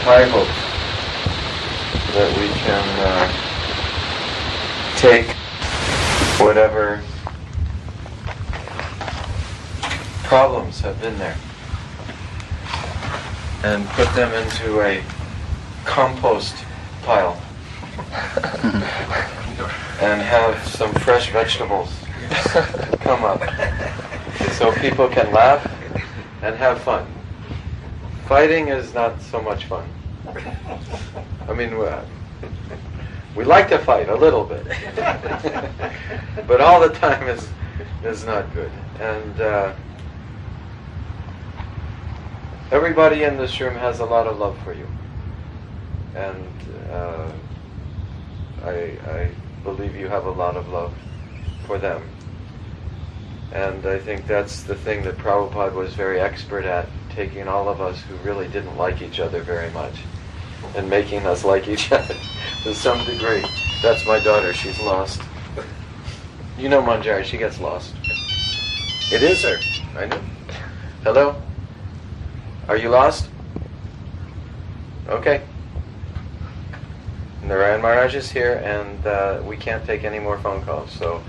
high hopes that we can take whatever problems have been there and put them into a compost pile and have some fresh vegetables come up so people can laugh and have fun. Fighting is not so much fun. I mean, we like to fight a little bit, but all the time is not good. And everybody in this room has a lot of love for you, and I believe you have a lot of love for them. And I think that's the thing that Prabhupada was very expert at, taking all of us who really didn't like each other very much and making us like each other to some degree. That's my daughter, she's lost. You know Manjari, she gets lost. It is her, I know. Hello? Are you lost? Okay. Narayan Maharaj is here, and we can't take any more phone calls, so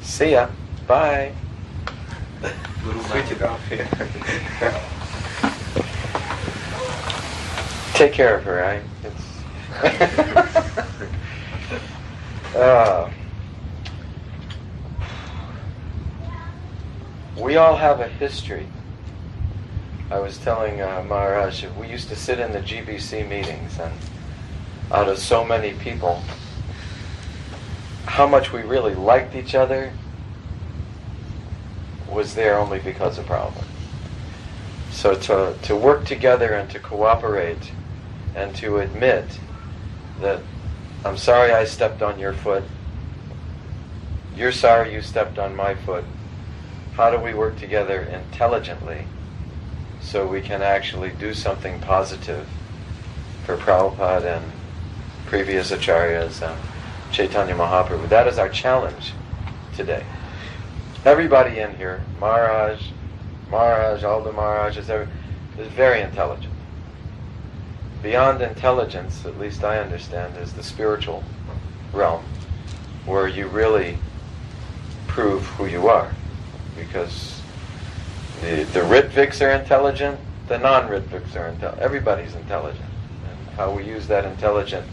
see ya. Bye. Switch it off here. Take care of her, right? We all have a history. I was telling Maharaj, we used to sit in the GBC meetings, and out of so many people, how much we really liked each other was there only because of Prabhupada. So to work together and to cooperate and to admit that I'm sorry I stepped on your foot, you're sorry you stepped on my foot, how do we work together intelligently so we can actually do something positive for Prabhupada and previous acharyas and Chaitanya Mahaprabhu? That is our challenge today. Everybody in here, Maharaj, all the Maharajas, is very intelligent. Beyond intelligence, at least I understand, is the spiritual realm, where you really prove who you are. Because the Ritviks are intelligent, the non-Ritviks are intelligent. Everybody's intelligent. And how we use that intelligence,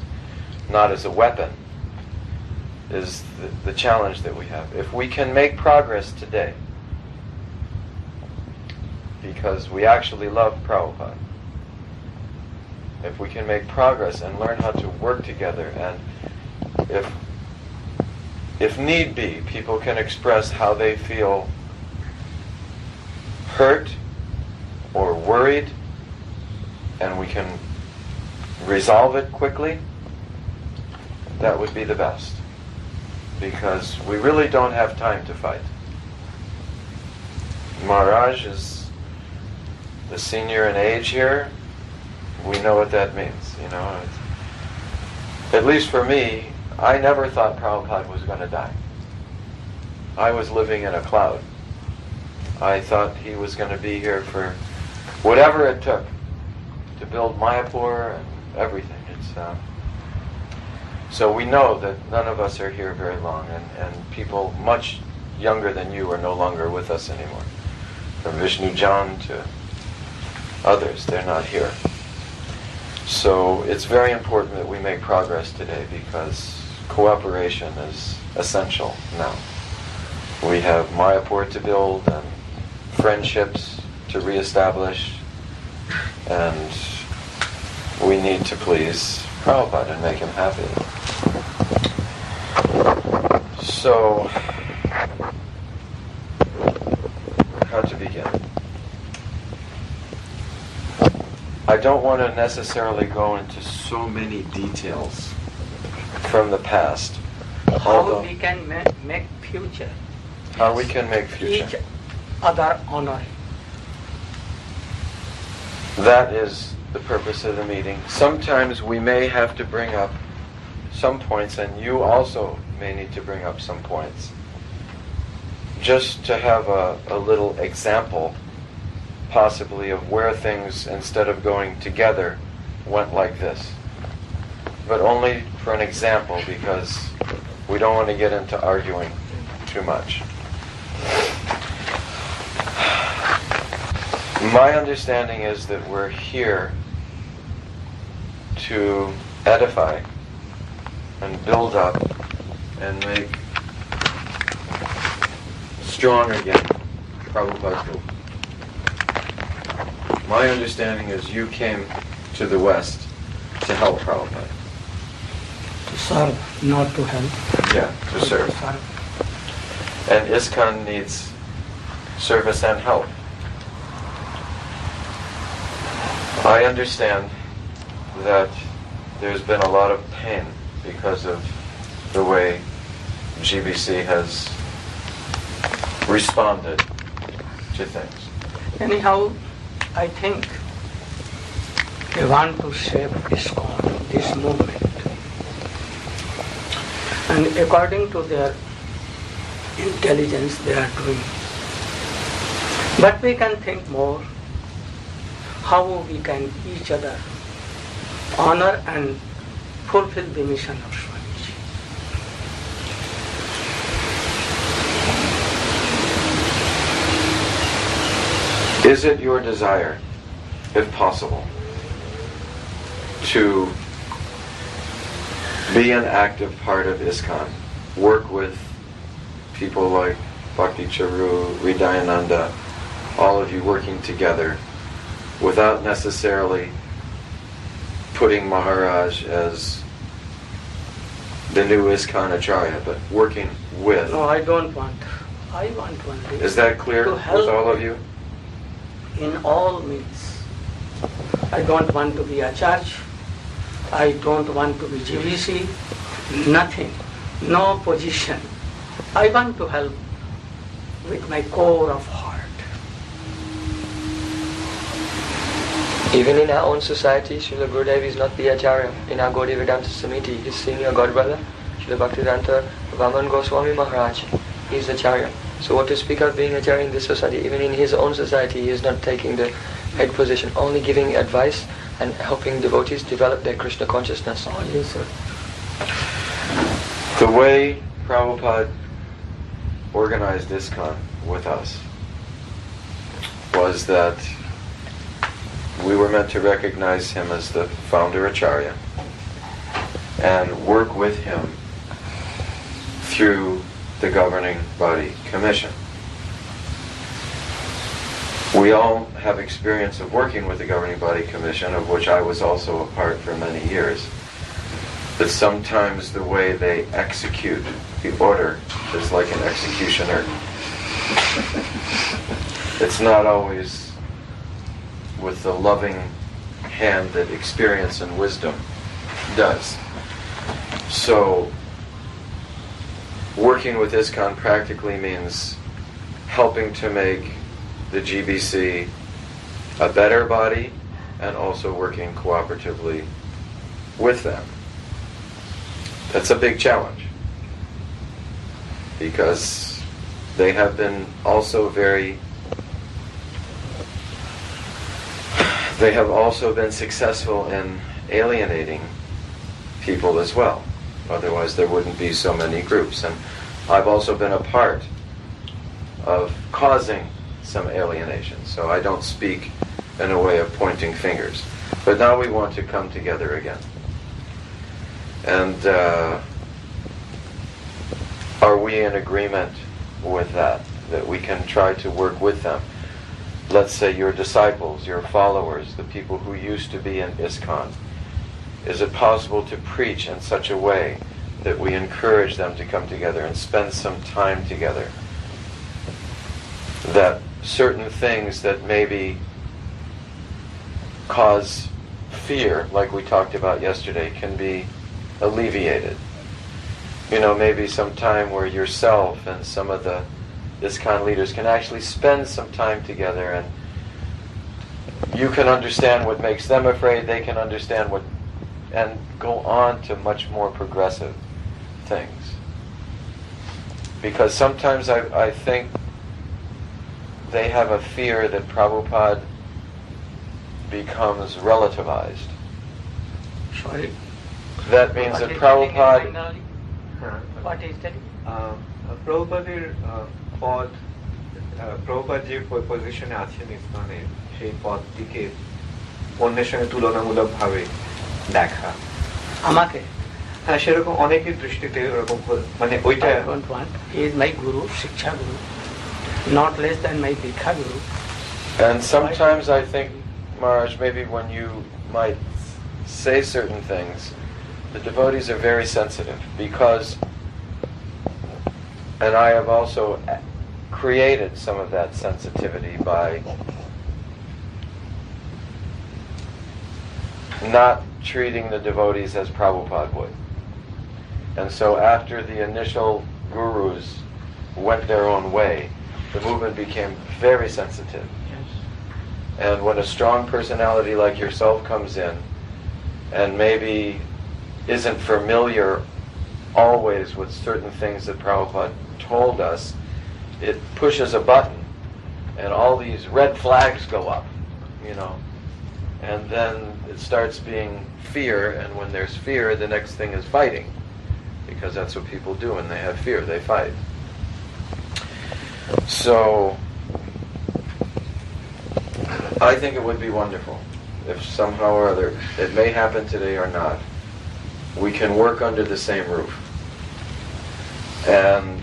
not as a weapon, is the challenge that we have. If we can make progress today, because we actually love Prabhupada, if we can make progress and learn how to work together, and if need be, people can express how they feel hurt or worried, and we can resolve it quickly, that would be the best. Because we really don't have time to fight. Maharaj is the senior in age here. We know what that means, you know. At least for me, I never thought Prabhupada was going to die. I was living in a cloud. I thought he was going to be here for whatever it took to build Mayapur and everything. So we know that none of us are here very long, and people much younger than you are no longer with us anymore. From Vishnu Jan to others, they're not here. So it's very important that we make progress today, because cooperation is essential now. We have Mayapur to build and friendships to reestablish, and we need to please Prabhupada and make him happy. So, how to begin? I don't want to necessarily go into so many details from the past. How we can make future. How we can make future. Each other honor. That is the purpose of the meeting. Sometimes we may have to bring up some points, and you also may need to bring up some points, just to have a little example, possibly, of where things, instead of going together, went like this. But only for an example, because we don't want to get into arguing too much. My understanding is that we're here to edify and build up and make strong again Prabhupada's group. My understanding is you came to the West to help Prabhupada. To serve, not to help. Yeah, to serve. And ISKCON needs service and help. I understand that there's been a lot of pain because of the way GBC has responded to things. Anyhow, I think they want to shape ISKCON, this movement. And according to their intelligence, they are doing. But we can think more how we can each other honor and fulfill the mission of Swamiji. Is it your desire, if possible, to be an active part of ISKCON, work with people like Bhakti Charu, Hrdayananda, all of you working together, without necessarily putting Maharaj as the new ISKCON Acharya, but working with? No, I don't want. I want only. Is that clear to with help all of you? In all means. I don't want to be a church. I don't want to be GBC. Nothing. No position. I want to help with my core of heart. Even in our own society, Srila Gurudev is not the Acharya. In our Gaudiya Vedanta Samiti, his senior godbrother, Srila Bhaktivedanta Bhagavan Goswami Maharaj, he is Acharya. So what to speak of being Acharya in this society? Even in his own society, he is not taking the head position, only giving advice and helping devotees develop their Krishna consciousness. Oh, yes, sir. The way Prabhupada organized ISKCON with us was that we were meant to recognize him as the founder Acharya and work with him through the governing body commission. We all have experience of working with the governing body commission, of which I was also a part for many years. But sometimes the way they execute the order is like an executioner. It's not always with the loving hand that experience and wisdom does. So, working with ISKCON practically means helping to make the GBC a better body and also working cooperatively with them. That's a big challenge because they have been also they have also been successful in alienating people as well. Otherwise there wouldn't be so many groups. And I've also been a part of causing some alienation. So I don't speak in a way of pointing fingers. But now we want to come together again. And are we in agreement with that we can try to work with them? Let's say your disciples, your followers, the people who used to be in ISKCON. Is it possible to preach in such a way that we encourage them to come together and spend some time together? That certain things that maybe cause fear, like we talked about yesterday, can be alleviated. You know, maybe some time where yourself and some of the ISKCON leaders can actually spend some time together, and you can understand what makes them afraid, they can understand what, and go on to much more progressive things. Because sometimes I think they have a fear that Prabhupada becomes relativized Sorry. That means What that is telling in Prabhupada, finally? What is telling? প্রভুপাদের পদ প্রভুপাদ যে পজিশনে আছেন ইসকনে সেই পদটিকে অন্যের সঙ্গে তুলনামূলকভাবে দেখা আমাকে হ্যাঁ সেরকম অনেকের দৃষ্টিতে এরকম মানে ওইটা I don't want. He is my guru, Shiksha Guru, not less than my Dikha Guru. and sometimes I think, Maharaj, maybe when you might say certain things, the devotees are very sensitive because, and I have also created some of that sensitivity by not treating the devotees as Prabhupada would. And so after the initial gurus went their own way, the movement became very sensitive. Yes. And when a strong personality like yourself comes in and maybe isn't familiar always with certain things that Prabhupada told us, it pushes a button and all these red flags go up, you know. And then it starts being fear, and when there's fear, the next thing is fighting. Because that's what people do when they have fear, they fight. So, I think it would be wonderful if somehow or other, it may happen today or not, we can work under the same roof. And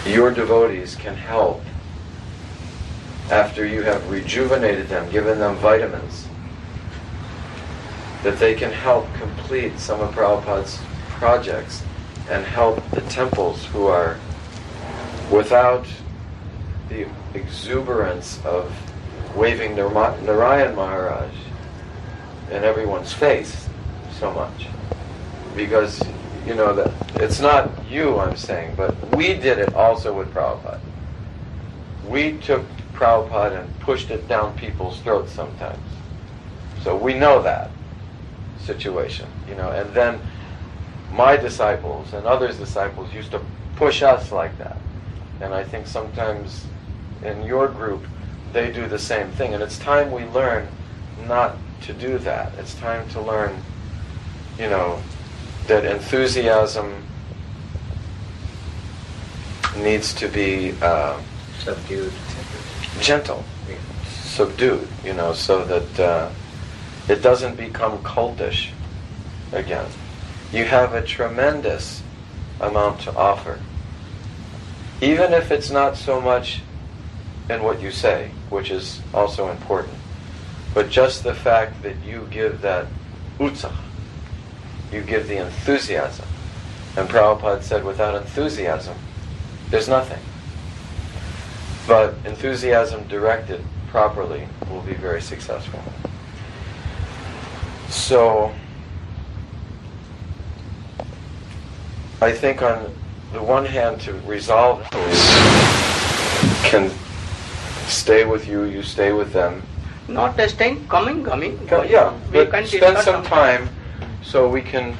your devotees can help after you have rejuvenated them, given them vitamins, that they can help complete some of Prabhupada's projects and help the temples who are without the exuberance of waving Narayan Maharaj in everyone's face so much. Because, you know, that it's not you I'm saying, but we did it also with Prabhupada. We took Prabhupada and pushed it down people's throats sometimes. So we know that situation, you know, and then my disciples and others' disciples used to push us like that. And I think sometimes in your group they do the same thing, and it's time we learn not to do that. It's time to learn, you know, that enthusiasm needs to be subdued, gentle, subdued, you know, so that it doesn't become cultish again. You have a tremendous amount to offer. Even if it's not so much in what you say, which is also important, but just the fact that you give that utsah, you give the enthusiasm. And Prabhupada said, without enthusiasm, there's nothing. But enthusiasm directed properly will be very successful. So, I think on the one hand, to resolve those can stay with you, you stay with them. Not staying, coming. Yeah, We but can spend discuss some time so we can,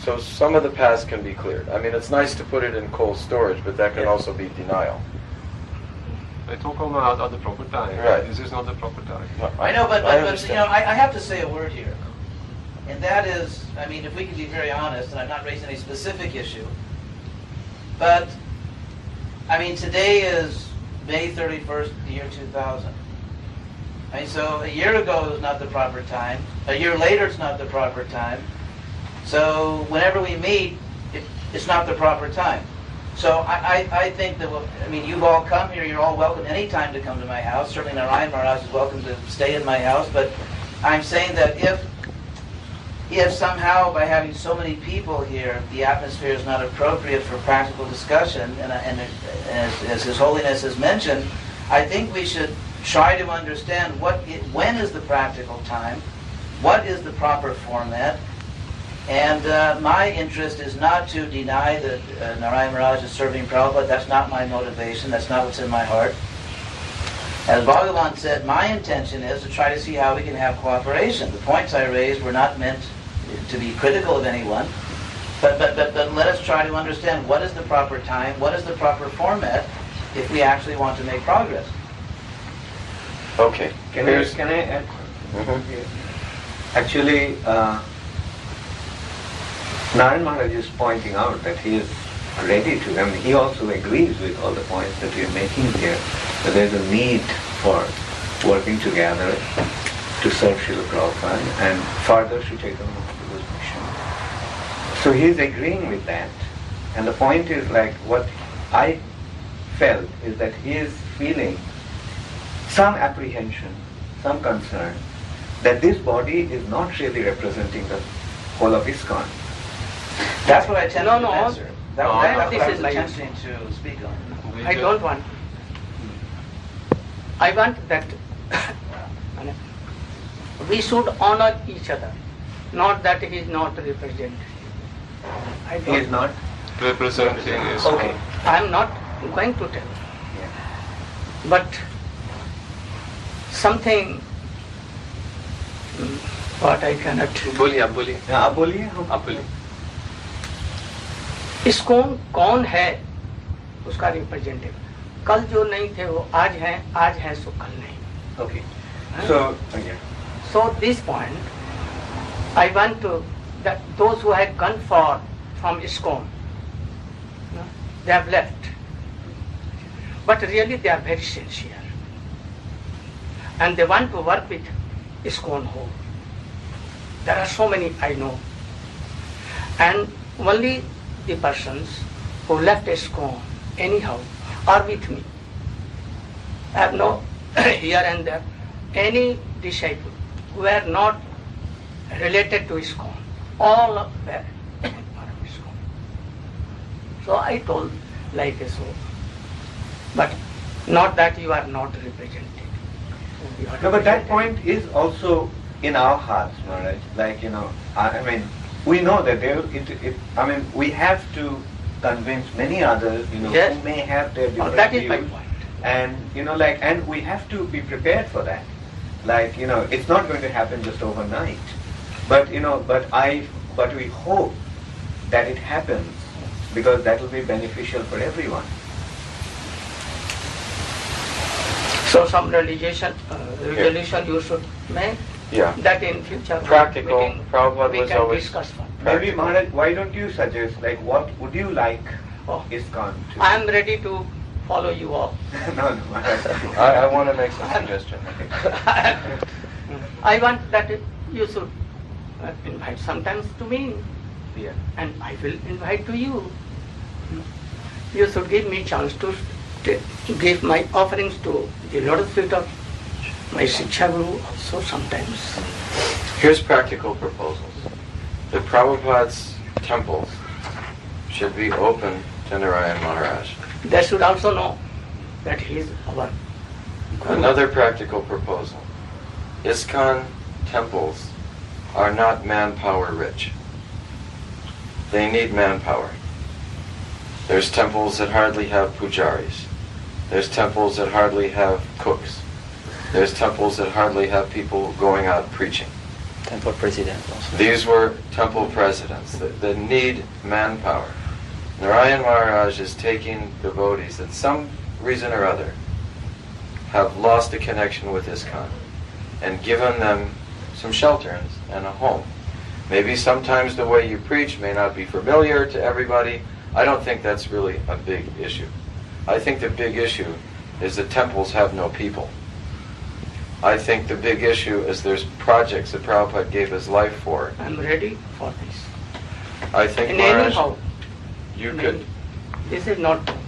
so some of the past can be cleared. I mean, it's nice to put it in cold storage, but that can also be denial. They talk about the proper time. Right. This is not the proper time. No, I know, but you understand. know, I have to say a word here, and that is, I mean, if we can be very honest, and I'm not raising any specific issue, but I mean, today is May 31st, the year 2000. I mean, so a year ago is not the proper time. A year later, it's not the proper time. So whenever we meet, it's not the proper time. So I think that, I mean, you've all come here, you're all welcome anytime to come to my house. Certainly Narayan Maharaj is welcome to stay in my house, but I'm saying that if somehow by having so many people here, the atmosphere is not appropriate for practical discussion, and as His Holiness has mentioned, I think we should try to understand when is the practical time, what is the proper format, and my interest is not to deny that Narayan Maharaj is serving Prabhupada. That's not my motivation, that's not what's in my heart. As Bhagavan said, my intention is to try to see how we can have cooperation. The points I raised were not meant to be critical of anyone, but let us try to understand what is the proper time, what is the proper format, if we actually want to make progress. Okay. Can I add Actually, Narayan Maharaj is pointing out that he is ready to, he also agrees with all the points that we are making here, that there is a need for working together to serve Srila Prabhupada and further Sri Chaitanya Mahaprabhu's mission. So he is agreeing with that, and the point is like what I felt is that he is feeling some apprehension, some concern that this body is not really representing the whole of ISKCON. That's what I attempted No, to no. answer. That's This what I is was like- attempting to speak on. I don't want. I want that we should honor each other, not that he is not represented. I He is don't. not? Representing is Okay. I am not going to tell. Yeah. But something what I cannot. बोलिए आप बोलिए हाँ, आप बोलिए हम आप बोलिए ISKCON कौन है उसका रिप्रेजेंटेटिव? कल जो नहीं थे वो आज हैं सो कल नहीं. Okay. So, again. So this point, I want to that those who have gone from ISKCON, they have left, but really they are very sincere, and they want to work with ISKCON whole. There are so many I know, and only the persons who left ISKCON anyhow are with me. I have no here and there any disciple who are not related to ISKCON. All of them are ISKCON. So I told like so, but not that you are not represented. You are No, but that represented. point is also in our hearts, Maharaj. Like, I mean, we know that we have to convince many others, Yes. who may have their different That is my views. point. And, and we have to be prepared for that. Like, it's not going to happen just overnight. But, but we hope that it happens because that will be beneficial for everyone. So some resolution you should make Yeah. that in future Practical. meeting Prabhupada we was can always discuss one. Maybe, practical. Maharaj, why don't you suggest, like, what would you like Oh, ISKCON to I am ready to follow you all. No, Maharaj. I want to make some suggestion. I want that you should invite sometimes to me, Yeah. and I will invite to you. You should give me chance to give my offerings to the Lotus feet of my Shiksha Guru also sometimes. Here's practical proposals. The Prabhupada's temples should be open to Narayan Maharaj. They should also know that he is our Guru. Another practical proposal. ISKCON temples are not manpower rich. They need manpower. There's temples that hardly have pujaris. There's temples that hardly have cooks. There's temples that hardly have people going out preaching. temple president also. These were temple presidents that need manpower. Narayan Maharaj is taking devotees that some reason or other have lost a connection with ISKCON and given them some shelter and a home. Maybe sometimes the way you preach may not be familiar to everybody. I don't think that's really a big issue. I think the big issue is the temples have no people. I think the big issue is there's projects that Prabhupada gave his life for. I'm ready for this. I think, In Maharaj, anyhow, you could... this is not problem.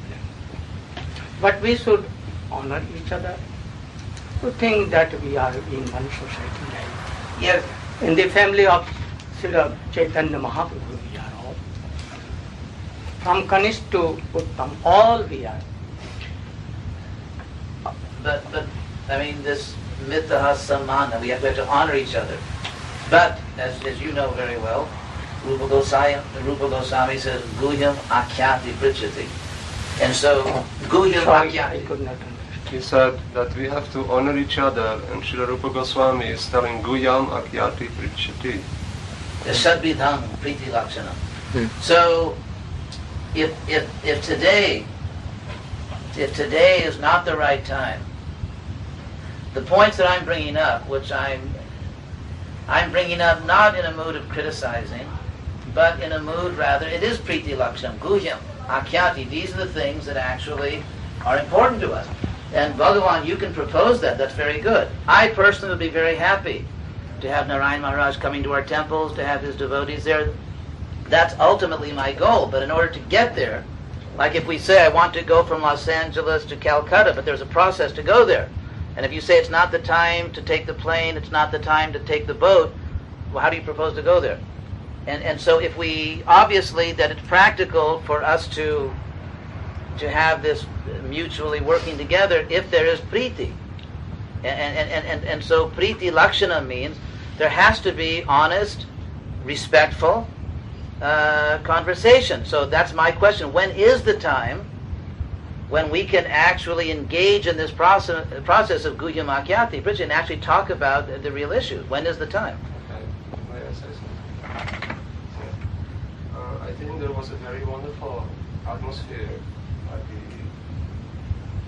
But we should honor each other to think that we are in one society. Like Yes, in the family of Srila Chaitanya Mahaprabhu, we are all. From Kanish to Uttam, all we are. but I mean this mitaha sammana, we have to honor each other. But as you know very well, Rupa Goswami says guhyam akhyati pritchati, and so guhyam Sorry, I akhyati. could not understand. He said that we have to honor each other, and Srila Rupa Goswami is telling Guyam Akyati Prichati. Sadvidham priti lakshana. So if today is not the right time, the points that I'm bringing up, which I'm I'm bringing up not in a mood of criticizing, but in a mood rather, it is priti lakshanam, guhyam, akyati. These are the things that actually are important to us. And Bhagavan, you can propose that. That's very good. I personally would be very happy to have Narayan Maharaj coming to our temples, to have his devotees there. That's ultimately my goal. But in order to get there, like if we say I want to go from Los Angeles to Calcutta, but there's a process to go there. And if you say it's not the time to take the plane, it's not the time to take the boat, well, how do you propose to go there? And so if we, obviously that it's practical for us to have this mutually working together if there is priti. And so priti lakshana means there has to be honest, respectful conversation. So that's my question. When is the time when we can actually engage in this process of guhyam akyati and actually talk about the real issues? When is the time? May I say something? I think there was a very wonderful atmosphere at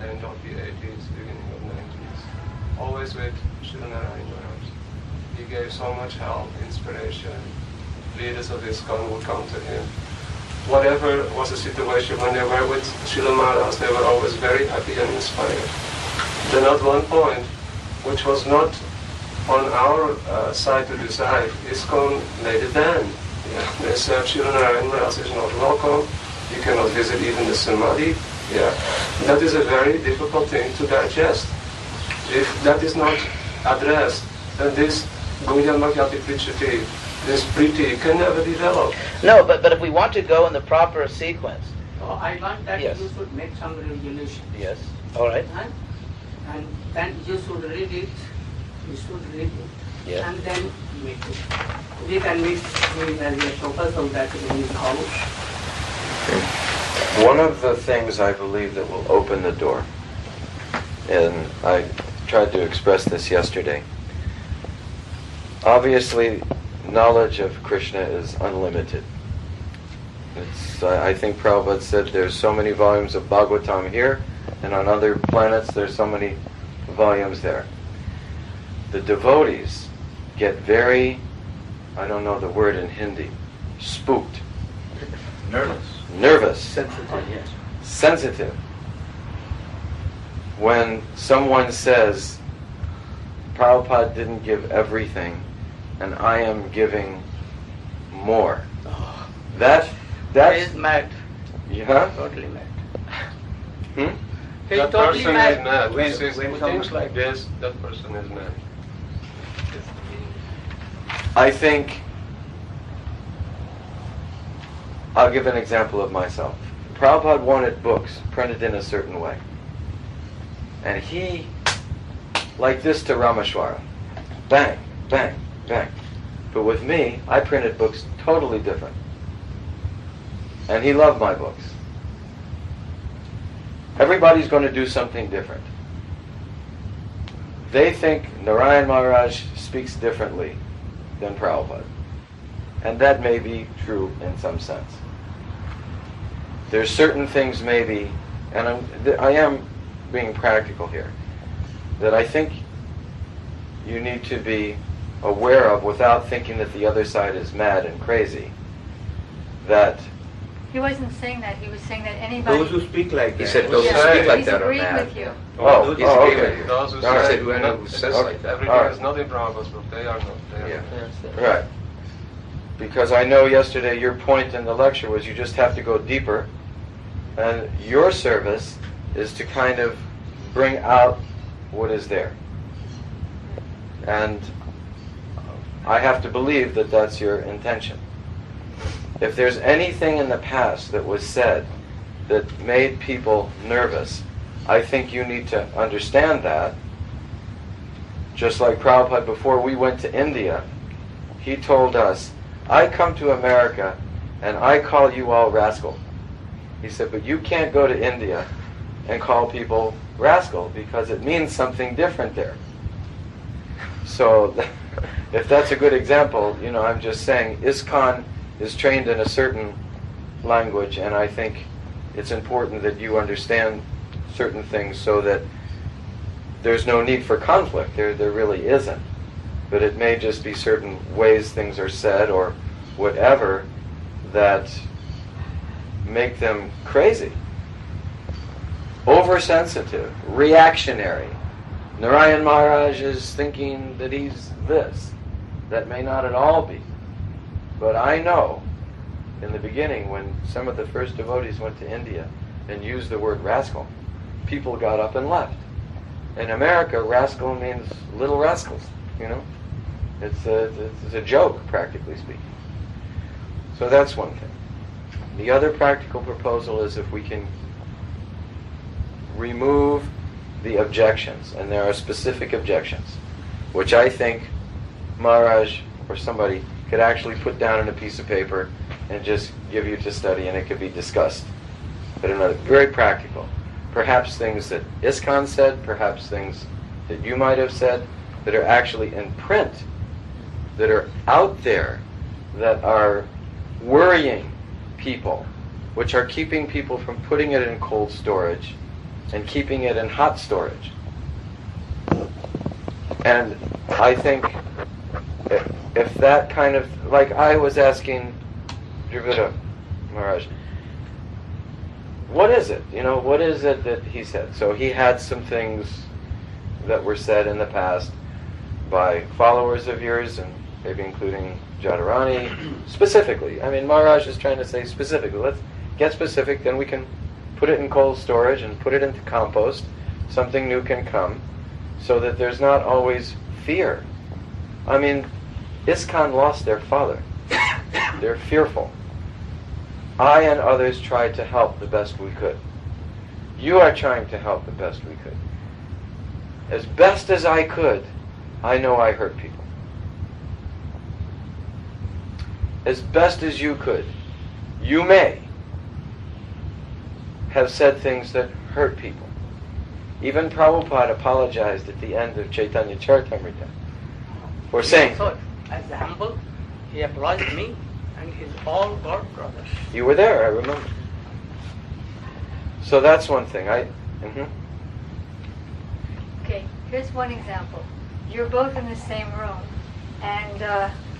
the end of the 80s, beginning of 90s, always with Srila Narayan Maharaj. He gave so much help, inspiration. Leaders of ISKCON would come to him. Whatever was the situation, when they were with Srila Maharaj, they were always very happy and inspired. Then at one point, which was not on our side to decide, ISKCON made a ban. Yeah. They said Srila Narayan Maharaj is not welcome, you cannot visit even the Samadhi. Yeah. That is a very difficult thing to digest. If that is not addressed, then this Guhyam Bhakti Prichati, this priti can never develop. No, but if we want to go in the proper sequence. So I want that Yes. you should make some regulation. Yes. All right. And then you should read it. You should read it. Yeah. And then make it. We can meet as a focus of that in his house. One of the things I believe that will open the door, and I tried to express this yesterday, obviously knowledge of Krishna is unlimited. I think Prabhupada said there's so many volumes of Bhagavatam here, and on other planets there's so many volumes there. The devotees get very, I don't know the word in Hindi, spooked. Nervous. Sensitive, yes. Sensitive. When someone says, Prabhupada didn't give everything, and I am giving more. Oh. That's He is mad. yeah. Totally mad. Hmm? He is That totally person mad. is mad. When- Who says when things someone- like this, that person is mad. I think I'll give an example of myself. Prabhupada wanted books printed in a certain way. And he, like this to Rameshwara, bang, bang, bang. But with me, I printed books totally different. And he loved my books. Everybody's going to do something different. They think Narayan Maharaj speaks differently than Prabhupada. And that may be true in some sense. There's certain things maybe, and I am being practical here, that I think you need to be aware of without thinking that the other side is mad and crazy. That He wasn't saying that. He was saying that anybody... Those who speak like that. He said those who Yeah, speak like he's that are agreeing mad. with you. Oh, He's oh, agreeing okay. with you. Those who All say, right. Said whoever who says Okay. like that. everything All right. is not in Prabhupada's book, they are not. They are Yeah. not. right. Because I know yesterday your point in the lecture was you just have to go deeper, and your service is to kind of bring out what is there. And I have to believe that that's your intention. If there's anything in the past that was said that made people nervous, I think you need to understand that. Just like Prabhupada, before we went to India, he told us, I come to America and I call you all rascal. He said, but you can't go to India and call people rascal because it means something different there. So if that's a good example, I'm just saying ISKCON is trained in a certain language, and I think it's important that you understand certain things so that there's no need for conflict. There really isn't. but it may just be certain ways things are said or whatever that make them crazy, oversensitive, reactionary. Narayan Maharaj is thinking that he's this. That may not at all be. But I know, in the beginning, when some of the first devotees went to India and used the word rascal, people got up and left. In America, rascal means little rascals, you know? It's a joke, practically speaking. So that's one thing. The other practical proposal is if we can remove the objections, and there are specific objections, which I think Maharaj or somebody could actually put down on a piece of paper and just give you to study, and it could be discussed. But another, very practical. Perhaps things that ISKCON said, perhaps things that you might have said, that are actually in print, that are out there, that are worrying people, which are keeping people from putting it in cold storage and keeping it in hot storage. And I think if that kind of, like I was asking Dravida Maharaj, what is it? You know, what is it that he said? So he had some things that were said in the past by followers of yours, and maybe including Jadharani, specifically. I mean, Maharaj is trying to say specifically. Let's get specific, then we can put it in cold storage and put it into compost. Something new can come, so that there's not always fear. I mean, ISKCON lost their father. They're fearful. I and others tried to help the best we could. You are trying to help the best we could. As best as I could, I know I hurt people. As best as you could, you may have said things that hurt people. Even Prabhupada apologized at the end of Chaitanya Charitamrita for saying... So, as example, he apologized me, and he's all God brothers. You were there, I remember. So that's one thing. Okay, here's one example. You're both in the same room, and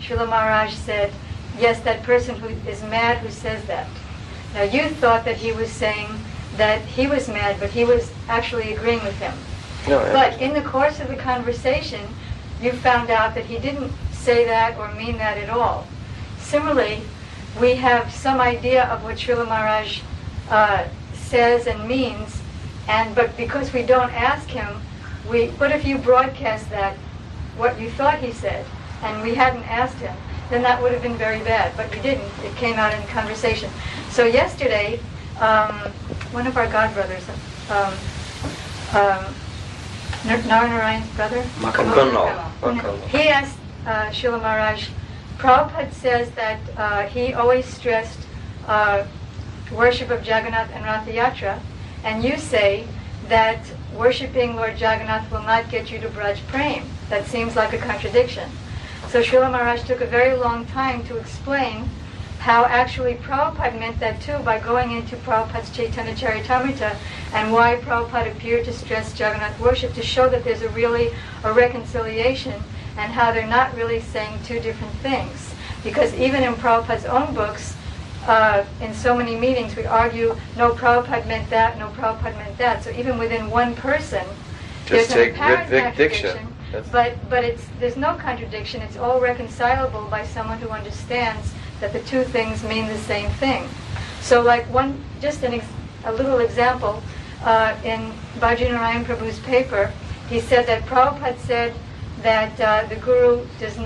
Srila Maharaj said, yes, that person who is mad who says that. Now you thought that he was saying that he was mad, but he was actually agreeing with him. No, but in the course of the conversation, you found out that he didn't say that or mean that at all. Similarly, we have some idea of what Srila Maharaj says and means, but because we don't ask him, what if you broadcast that, what you thought he said, and we hadn't asked him, then that would have been very bad, but we didn't. It came out in conversation. So yesterday, one of our godbrothers, Narayan's brother, he asked Srila Maharaj, Prabhupada says that he always stressed worship of Jagannath and Ratha Yatra, and you say that worshipping Lord Jagannath will not get you to Braj Prem. That seems like a contradiction. So Srila Maharaj took a very long time to explain how actually Prabhupada meant that too by going into Prabhupada's Chaitanya Charitamrita, and why Prabhupada appeared to stress Jagannath worship to show that there's a reconciliation, and how they're not really saying two different things. Because even in Prabhupada's own books, in so many meetings we argue, no, Prabhupada meant that, no, Prabhupada meant that. So even within one person, just there's an apparent contradiction. But there's no contradiction. It's all reconcilable by someone who understands that the two things mean the same thing. So like a little example, in Bhaji Narayan Prabhu's paper, he said that Prabhupada said that the Guru does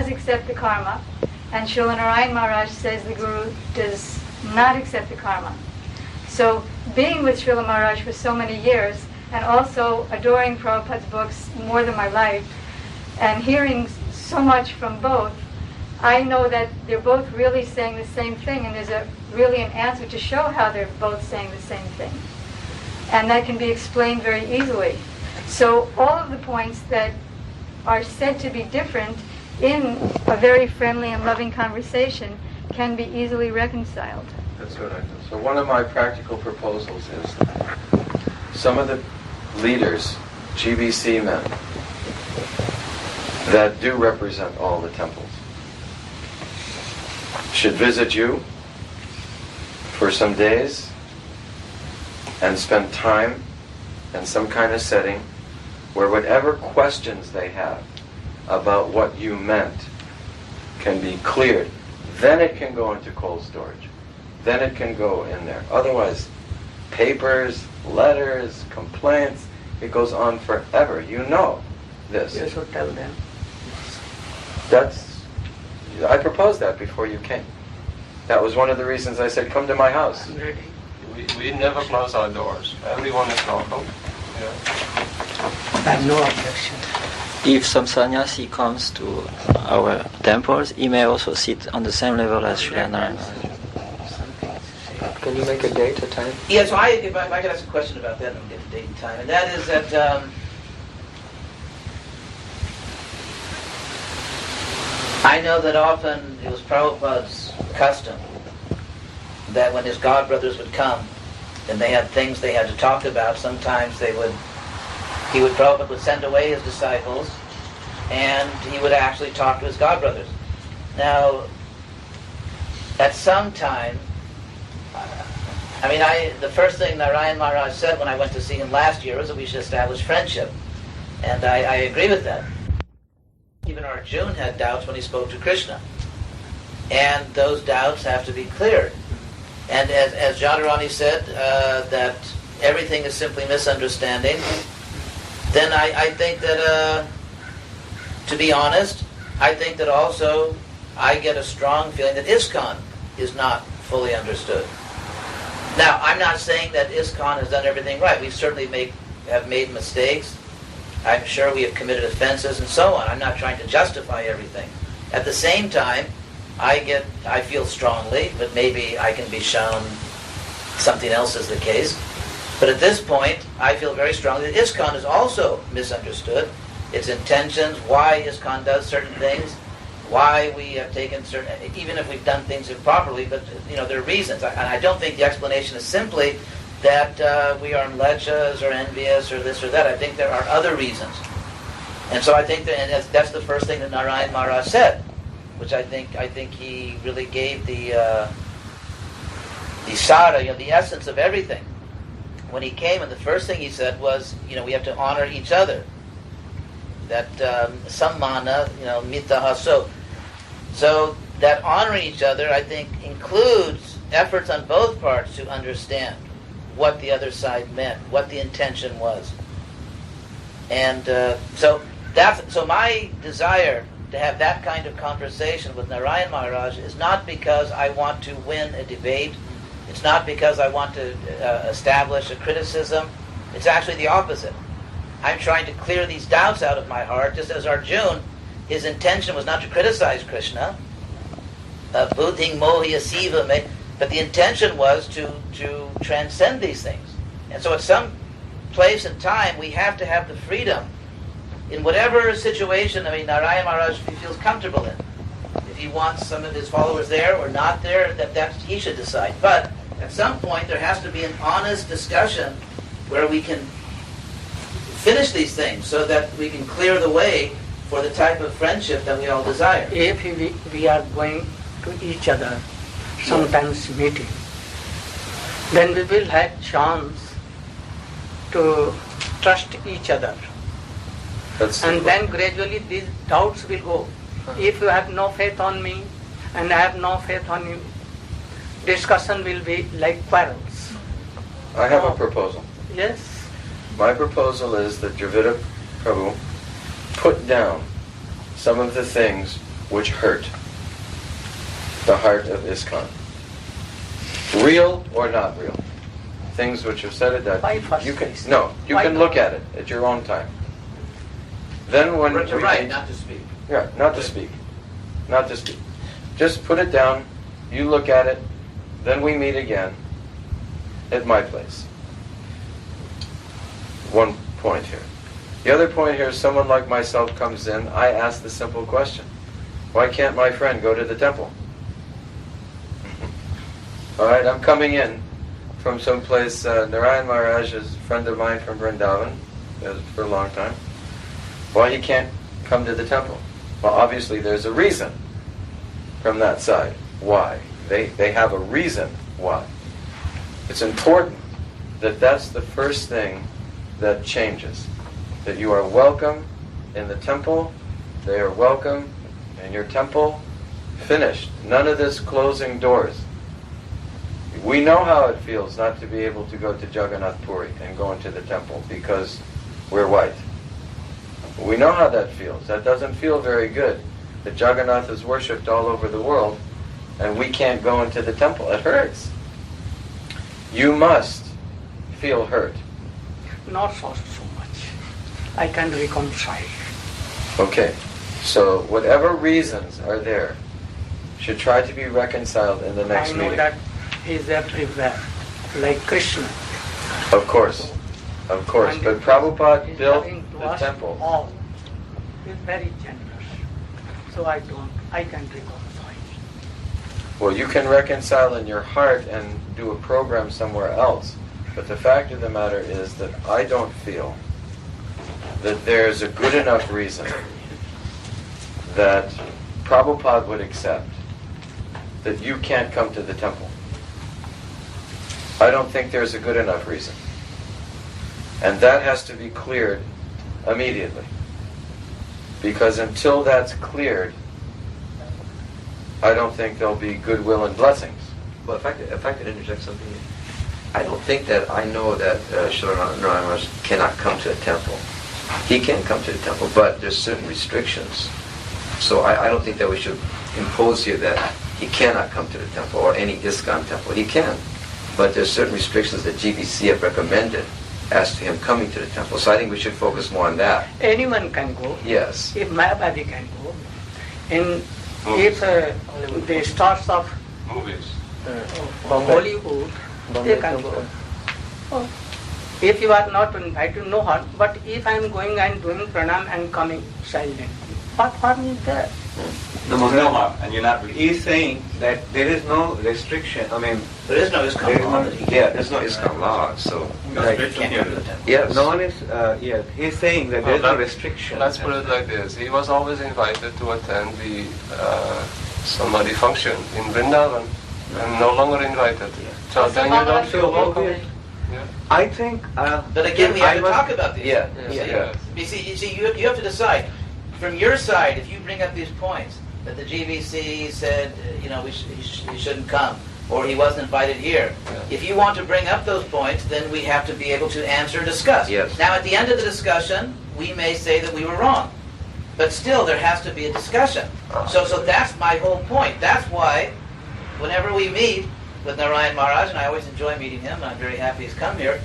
accept the karma, and Srila Narayan Maharaj says the Guru does not accept the karma. So being with Srila Maharaj for so many years, and also adoring Prabhupada's books more than my life, and hearing so much from both, I know that they're both really saying the same thing, and there's really an answer to show how they're both saying the same thing. And that can be explained very easily. So all of the points that are said to be different in a very friendly and loving conversation can be easily reconciled. That's what I do. So one of my practical proposals is some of the leaders, GBC men, that do represent all the temples should visit you for some days and spend time in some kind of setting where whatever questions they have about what you meant can be cleared. Then it can go into cold storage. Then it can go in there. Otherwise, papers, letters, complaints, it goes on forever. You know this. You should tell them. I proposed that before you came. That was one of the reasons I said, come to my house. I'm ready. We never close our doors. Everyone is welcome. Yeah. I have no objection. If some sannyasi comes to our temples, he may also sit on the same level as Srila Narayan. Can you make a date, a time? Yeah, so if I could ask a question about that, and we'll get the date and time, and that is that I know that often it was Prabhupada's custom that when his godbrothers would come and they had things they had to talk about, sometimes Prabhupada would send away his disciples and he would actually talk to his godbrothers. Now, at some time, the first thing Narayan Maharaj said when I went to see him last year was that we should establish friendship. And I agree with that. Even Arjuna had doubts when he spoke to Krishna. And those doubts have to be cleared. And as Jadharani said, that everything is simply misunderstanding, then I think that, to be honest, I think that also I get a strong feeling that ISKCON is not fully understood. Now, I'm not saying that ISKCON has done everything right. We certainly have made mistakes. I'm sure we have committed offenses and so on. I'm not trying to justify everything. At the same time, I feel strongly, but maybe I can be shown something else is the case. But at this point, I feel very strongly that ISKCON is also misunderstood. Its intentions, why ISKCON does certain things, why we have taken certain, even if we've done things improperly, but there are reasons. And I don't think the explanation is simply that we are mlechas or envious or this or that. I think there are other reasons. And so I think that's the first thing that Narayan Maharaj said, which I think he really gave the sara, the essence of everything. When he came, and the first thing he said was, we have to honor each other. That sammana, mitaha. So that honoring each other, I think, includes efforts on both parts to understand what the other side meant, what the intention was. And so my desire to have that kind of conversation with Narayan Maharaj is not because I want to win a debate. It's not because I want to establish a criticism. It's actually the opposite. I'm trying to clear these doubts out of my heart, just as Arjuna, his intention was not to criticize Krishna, buddhing mohi asiva me, but the intention was to transcend these things. And so at some place and time, we have to have the freedom, in whatever situation, Narayan Maharaj feels comfortable in. If he wants some of his followers there or not there, that he should decide. But at some point, there has to be an honest discussion where we can finish these things so that we can clear the way for the type of friendship that we all desire. If we are going to each other, sometimes meeting, then we will have chance to trust each other. And then gradually these doubts will go. If you have no faith on me and I have no faith on you, discussion will be like quarrels. I have a proposal. Yes. My proposal is that Bhagavan Prabhu put down some of the things which hurt the heart of ISKCON. Real or not real. Things which are said at that. You can look at it at your own time. Then when to write, not to speak. Yeah, not to speak. Not to speak. Just put it down, you look at it, then we meet again at my place. One point here. The other point here is someone like myself comes in, I ask the simple question. Why can't my friend go to the temple? Alright, I'm coming in from someplace, Narayan Maharaj is a friend of mine from Vrindavan, for a long time. Why he can't come to the temple? Well, obviously there's a reason from that side. Why? They have a reason why. It's important that that's the first thing that changes. That you are welcome in the temple, they are welcome in your temple. Finished. None of this closing doors. We know how it feels not to be able to go to Jagannath Puri and go into the temple because we're white. We know how that feels. That doesn't feel very good. That Jagannath is worshipped all over the world and we can't go into the temple. It hurts. You must feel hurt. Not so much. I can reconcile. Okay. So whatever reasons are there should try to be reconciled in the next meeting. I know that he is everywhere, like Krishna. Of course. But Prabhupada built the temple. All. He is very generous. So I can reconcile. Well, you can reconcile in your heart and do a program somewhere else. But the fact of the matter is that I don't feel that there's a good enough reason that Prabhupada would accept that you can't come to the temple. I don't think there's a good enough reason. And that has to be cleared immediately. Because until that's cleared, I don't think there'll be goodwill and blessings. Well, if I could interject something, I don't think that I know that Srila Narayan Maharaj cannot come to a temple. He can come to the temple, but there's certain restrictions. So I don't think that we should impose here that he cannot come to the temple or any ISKCON temple. He can, but there's certain restrictions that GBC have recommended as to him coming to the temple. So I think we should focus more on that. Anyone can go. Yes. If Mayavadi can go. And if the stars of Movies. Hollywood, they can go. Oh. If you are not invited, no harm. But if I am going and doing pranam and coming silently, what harm is there? No harm. And you're not. He's saying that there is no restriction. I mean, There is no ISKCON law. There's no ISKCON law, so. Can't go to the temple. Yes. no one is. He's saying that there is no restriction. Let's put it like this. He was always invited to attend the Samadhi function in Vrindavan and no longer invited. So then you don't feel welcome. Yeah. I think. But again, we have to talk about these. Yeah. Yes. You see, you have to decide. From your side, if you bring up these points, that the GBC said, he shouldn't come, or he wasn't invited here. Yeah. If you want to bring up those points, then we have to be able to answer and discuss. Yes. Now, at the end of the discussion, we may say that we were wrong. But still, there has to be a discussion. So that's my whole point. That's why, whenever we meet with Narayan Maharaj, and I always enjoy meeting him, and I'm very happy he's come here,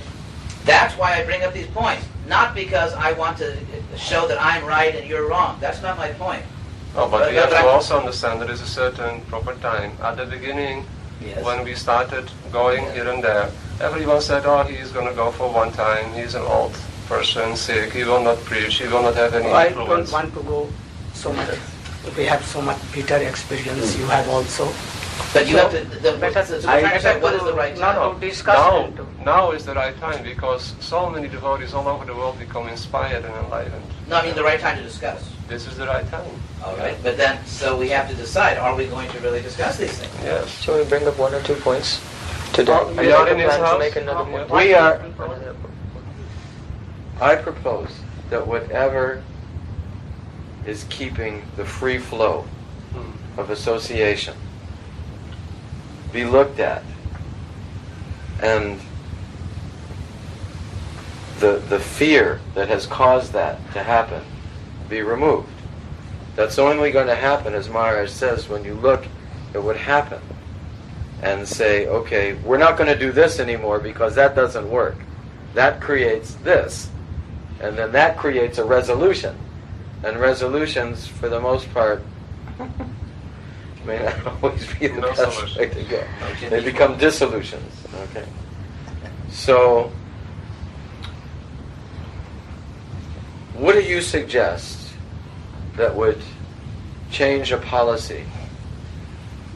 that's why I bring up these points. Not because I want to show that I'm right and you're wrong. That's not my point. Oh, but we have to also understand there is a certain proper time. At the beginning, Yes. when we started going here and there, everyone said, oh, he's going to go for one time, he's an old person, sick, he will not preach, he will not have any I don't influence. want to go so much. We have so much bitter experience. You have also. But you have to. What is the right time? Not to discuss. Now is the right time because so many devotees all over the world become inspired and enlightened. No, I mean the right time to discuss. This is the right time. All right, but then so we have to decide: are we going to really discuss these things? Yes. Shall we bring up 1 or 2 points today? Oh, We we are make a in his plan to house? make another point. We are. Another point. I propose that whatever is keeping the free flow of association be looked at, and the fear that has caused that to happen be removed. That's only going to happen, as Maharaj says, when you look at what happened and say, okay, we're not going to do this anymore because that doesn't work. That creates this. And then that creates a resolution. And resolutions, for the most part, may not always be the best solution. way to go. They become dissolutions. Okay. So, what do you suggest that would change a policy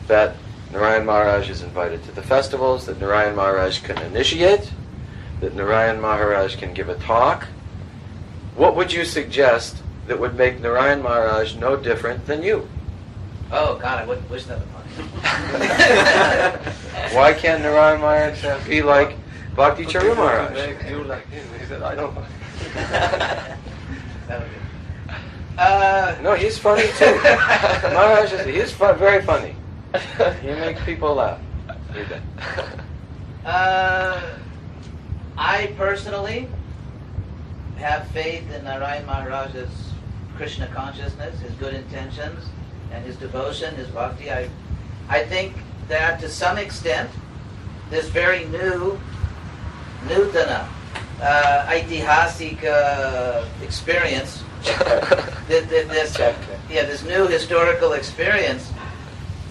that Narayan Maharaj is invited to the festivals, that Narayan Maharaj can initiate, that Narayan Maharaj can give a talk? What would you suggest that would make Narayan Maharaj no different than you? Oh God, I wouldn't wish that upon him. Why can't Narayan Maharaj be like Bhakti Charya Maharaj? Make you like him. He said, I don't. That would be- No, he's funny too. Maharaj he's very funny. He makes people laugh. I personally have faith in Narayan Maharaj's Krishna consciousness, his good intentions, and his devotion, his bhakti. I think that to some extent, this very nutana, aitihasik experience, this new historical experience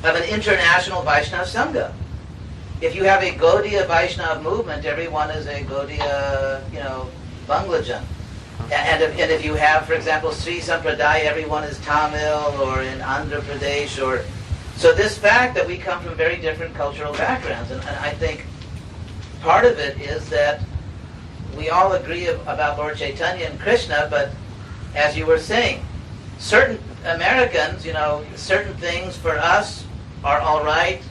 of an international Vaishnava Sangha. If you have a Gaudiya Vaishnava movement, everyone is a Gaudiya, Banglajan. And if you have, for example, Sri Sampradaya, everyone is Tamil or in Andhra Pradesh. So this fact that we come from very different cultural backgrounds, and I think part of it is that we all agree about Lord Chaitanya and Krishna, but as you were saying, certain Americans, certain things for us are all right,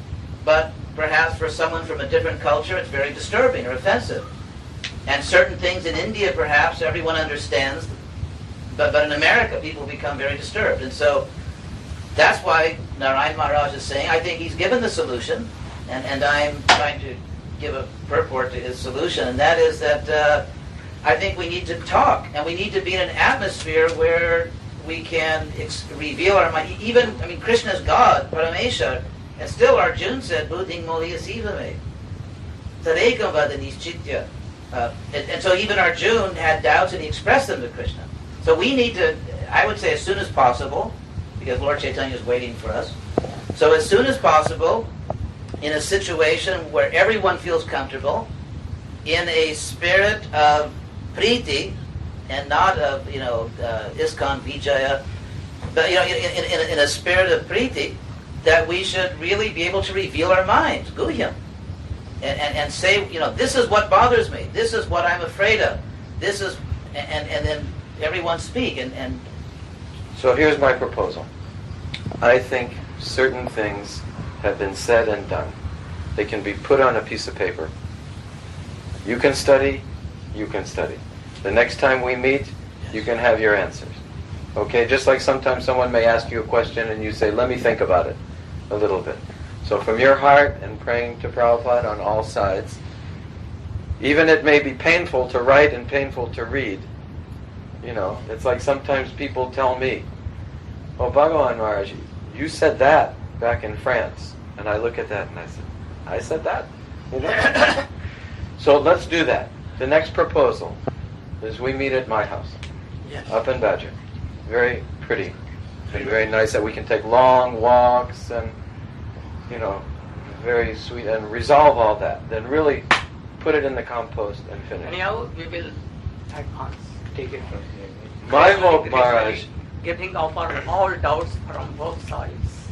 but perhaps for someone from a different culture it's very disturbing or offensive. And certain things in India perhaps everyone understands, but in America people become very disturbed. And so that's why Narayan Maharaj is saying, I think he's given the solution, and I'm trying to give a purport to his solution, and that is that I think we need to talk, and we need to be in an atmosphere where we can reveal our mind. Krishna's God, Paramesha, and still Arjuna said, Buddhing Moliya Sivame. Tadekam Vadanischitya. And so even Arjuna had doubts and he expressed them to Krishna. So we need to, I would say as soon as possible, because Lord Chaitanya is waiting for us. So as soon as possible, in a situation where everyone feels comfortable, in a spirit of priti, and not of, ISKCON, Vijaya, but, in a spirit of priti, that we should really be able to reveal our minds, guhyam, and say, this is what bothers me, this is what I'm afraid of, this is, and then everyone speak. And So here's my proposal. I think certain things have been said and done. They can be put on a piece of paper. You can study, you can study. The next time we meet, you can have your answers. Okay, just like sometimes someone may ask you a question and you say, let me think about it a little bit. So from your heart and praying to Prabhupada on all sides, even it may be painful to write and painful to read. It's like sometimes people tell me, oh, Bhagavan Maharaj, you said that back in France. And I look at that and I said that? So let's do that. The next proposal is we meet at my house, up in Badger. Very pretty and very nice that we can take long walks and, very sweet, and resolve all that. Then really put it in the compost and finish. Anyhow, we will advance, take it from here. My hope, Maharaj, getting off all doubts from both sides.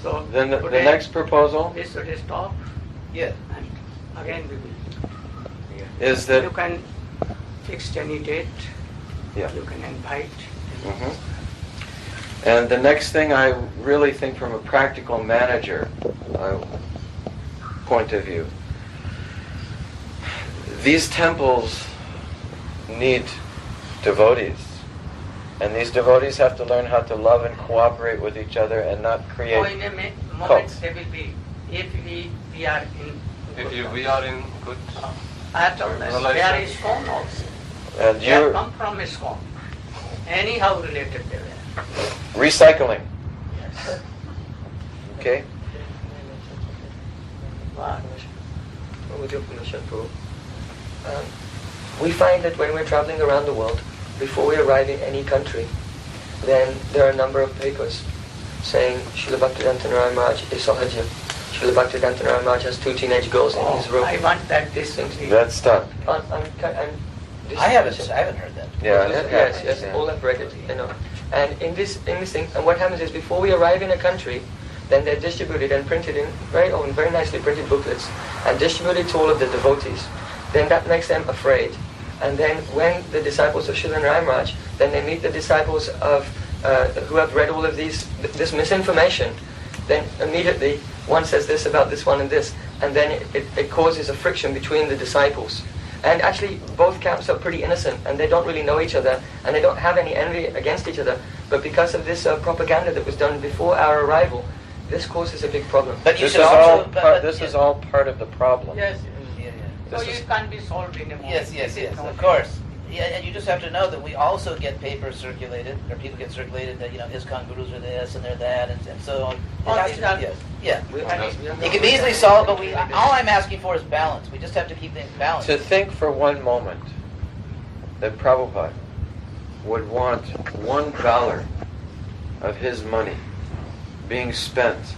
So then the next proposal this should stop. Yeah. And again we will. is that You can fix any date. Yeah. You can invite. Mhm. And the next thing, I really think from a practical manager point of view, these temples need devotees. And these devotees have to learn how to love and cooperate with each other and not So create in a moment cults. they will be, if we are in We are in good Atolness, they are ISKCON also. And They have you're come from ISKCON. Anyhow related they were. recycling. Yes. Okay? With your permission, Prabhu. We find that when we're traveling around the world, before we arrive in any country, then there are a number of papers saying Srila Bhaktivedanta Narayan Maharaj is Sahaja. Srila Bhaktivedanta Narayan Maharaj has 2 teenage girls in his room. I want that this will be. That's stuck. I haven't heard that. Yeah, Yes, all have read it, And in this thing, and what happens is before we arrive in a country, then they're distributed and printed in very nicely printed booklets and distributed to all of the devotees. Then that makes them afraid And then when the disciples of Srila Narayan Maharaj, then they meet the disciples of who have read all of this misinformation, then immediately one says this about this one and this, and then it causes a friction between the disciples. And actually both camps are pretty innocent, and they don't really know each other, and they don't have any envy against each other, but because of this propaganda that was done before our arrival, this causes a big problem. But you This should is also... all this is all part of the problem. Yes. This So is- it can't be solved in a moment. Yes, of course. Yeah, and you just have to know that we also get papers circulated, or people get circulated that, ISKCON gurus are this and they're that, and so All it has these to, are- yes, yeah. We- It can be easily solved, but all I'm asking for is balance. We just have to keep things balanced. To think for one moment that Prabhupada would want $1 of his money being spent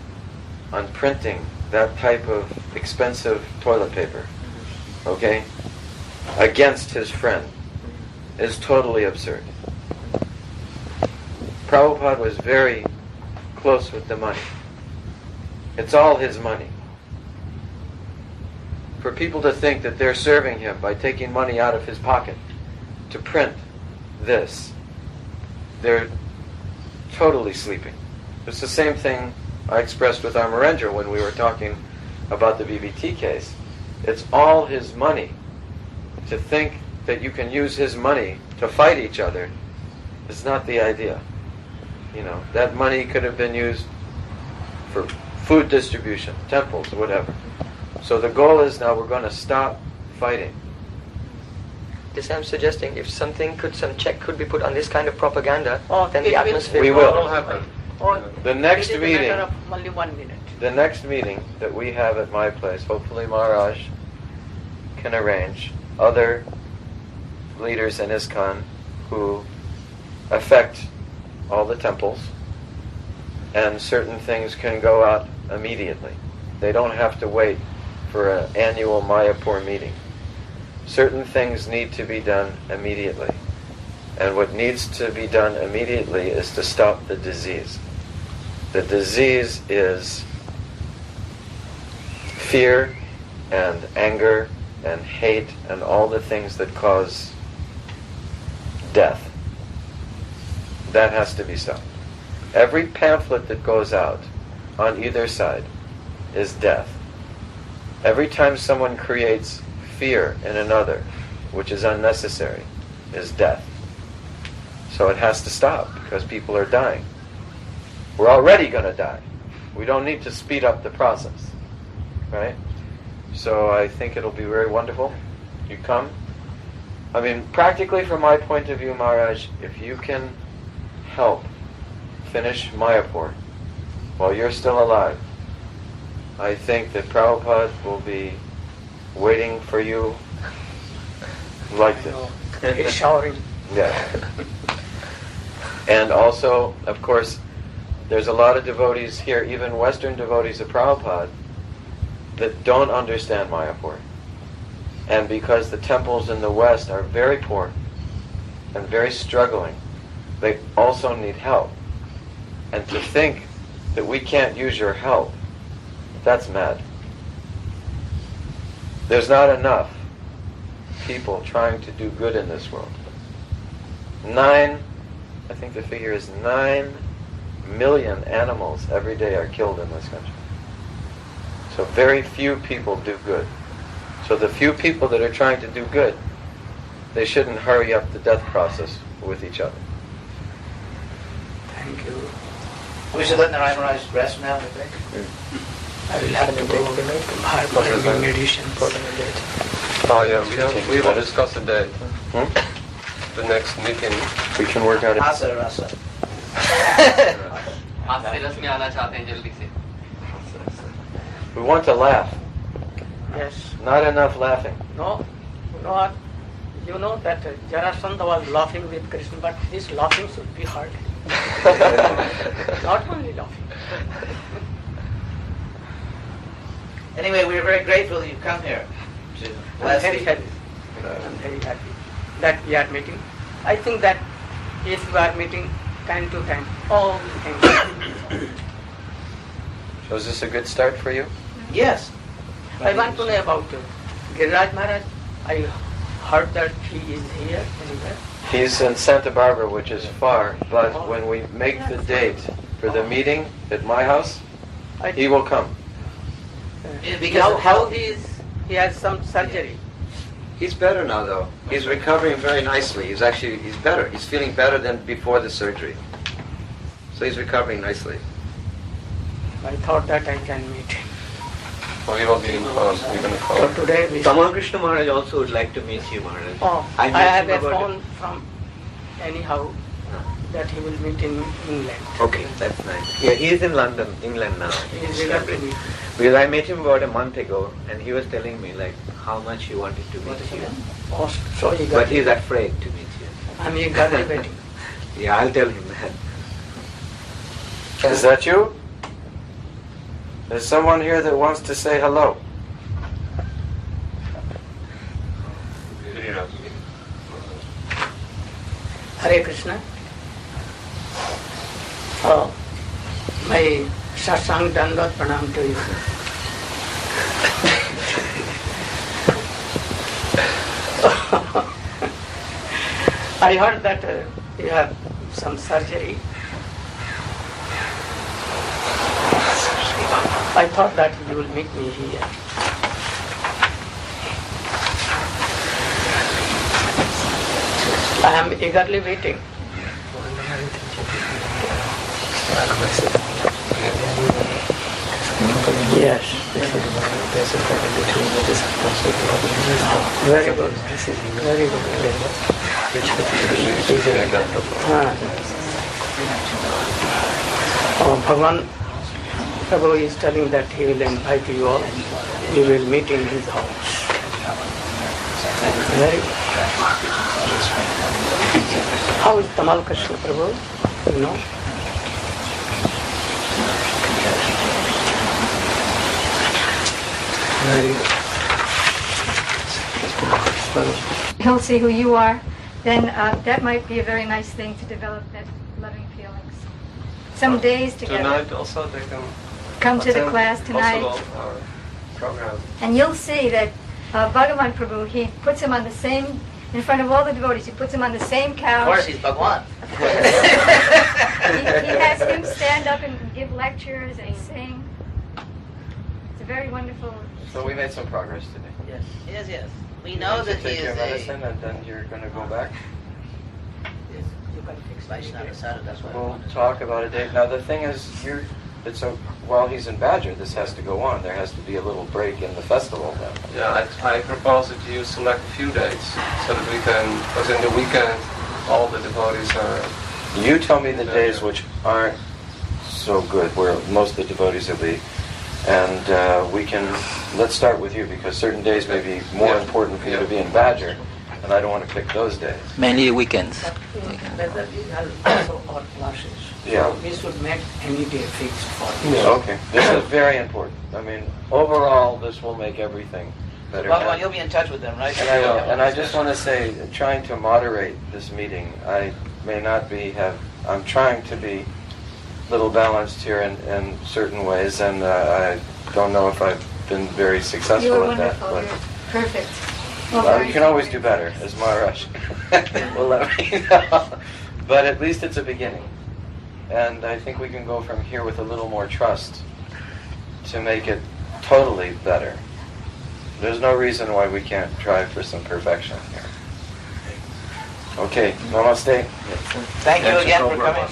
on printing that type of expensive toilet paper, okay, against his friend, is totally absurd. Prabhupada was very close with the money. It's all his money. For people to think that they're serving him by taking money out of his pocket to print this, they're totally sleeping. It's the same thing I expressed with Amarendra when we were talking about the BBT case. It's all his money. To think that you can use his money to fight each other is not the idea. That money could have been used for food distribution, temples, whatever. So the goal is now we're going to stop fighting. This I'm suggesting, if some check could be put on this kind of propaganda, then it the atmosphere We will. What will happen? The next It is a meeting, matter of only 1 minute. the next meeting that we have at my place, hopefully Maharaj can arrange other leaders in ISKCON who affect all the temples, and certain things can go out immediately. They don't have to wait for an annual Mayapur meeting. Certain things need to be done immediately. And what needs to be done immediately is to stop the disease. The disease is fear and anger and hate and all the things that cause death. That has to be stopped. Every pamphlet that goes out on either side is death. Every time someone creates fear in another, which is unnecessary, is death. So it has to stop because people are dying. We're already going to die. We don't need to speed up the process. Right? So I think it'll be very wonderful. You come. Practically from my point of view, Maharaj, if you can help finish Mayapur while you're still alive, I think that Prabhupada will be waiting for you like this. It's showering. Yeah. And also, of course, there's a lot of devotees here, even Western devotees of Prabhupada, that don't understand Mayapur. And because the temples in the West are very poor and very struggling, they also need help. And to think that we can't use your help, that's mad. There's not enough people trying to do good in this world. I think the figure is 9 million animals every day are killed in this country. So very few people do good. So the few people that are trying to do good, they shouldn't hurry up the death process with each other. Thank you. We should let Narayan Maharaj rest now, I think. I will have to go for meditation. Oh yeah, we will discuss the date. The next meeting. We can work out it. Rasa. We want to laugh. Yes. Not enough laughing. No, not. You know that Jarasandha was laughing with Krishna, but his laughing should be heard. Not only laughing. Anyway, we are very grateful that you've come here. I'm very happy. I'm very happy that we are meeting. I think that if we are meeting time to time, all the things. So is this a good start for you? Yes. I want to know about Giriraj Maharaj. I heard that he is here anywhere. He's in Santa Barbara, which is far, but when we make the date for the meeting at my house, he will come. Because how he has some surgery. He's better now, though. He's recovering very nicely. He's better. He's feeling better than before the surgery. So he's recovering nicely. I thought that I can meet him. Well, he will be in class. We're going to call. So today we... Tamal Krishna Maharaj also would like to meet you, Maharaj. Oh, I met have him a about phone from anyhow that he will meet in England. Okay, that's nice. Yeah, he is in London, England now. He is eager to meet. Because I met him about a month ago, and he was telling me like how much he wanted to meet you. Oh, so eager. But he's afraid to meet you. I'm eagerly waiting. Yeah, I'll tell him that. Is that you? There's someone here that wants to say hello. Hare Krishna. Oh, my satsang dandat pranam to you. I heard that you have some surgery. I thought that you will meet me here. I am eagerly waiting. Yes. Very good. Very good. Bhagavan Prabhu is telling that he will invite you all. You will meet in his house. Very good. How is Tamal Krishna Prabhu? You know? Very good. He'll see who you are, then that might be a very nice thing to develop that loving feelings. Some days together. Tonight also they can come to the class tonight. Our program. And you'll see that Bhagavan Prabhu, he puts him on the same, in front of all the devotees, he puts him on the same couch. Of course, he's Bhagavan. he has him stand up and give lectures and sing. It's a very wonderful. So we made some progress today. Yes. Yes, yes. We know that he take your is medicine and then you're going to go back. Yes, you can fix Vaishnava Sada, that's what I We'll wanted. talk about a date. Now the thing is, while he's in Badger, this has to go on. There has to be a little break in the festival then. Yeah, I propose that you select a few dates so that we can, because in the weekend all the devotees are... You tell me the days which aren't so good, where most of the devotees will be, and let's start with you, because certain days may be more important for you to be in Badger, and I don't want to pick those days. Mainly weekends. Whether we have also our classes. Yeah. So we should make any day fixed for you. Okay, this is very important. I mean, overall, this will make everything better. Bhagavan, you'll be in touch with them, right? And I will. And I just want to say, trying to moderate this meeting, I may not I'm trying to be a little balanced here in certain ways, and I don't know if I've been very successful You were at that. wonderful. You're perfect. You can always do better, as Maharaj will let me know. But at least it's a beginning. And I think we can go from here with a little more trust to make it totally better. There's no reason why we can't try for some perfection here. Okay, namaste. Thank you again for coming.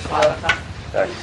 Thanks.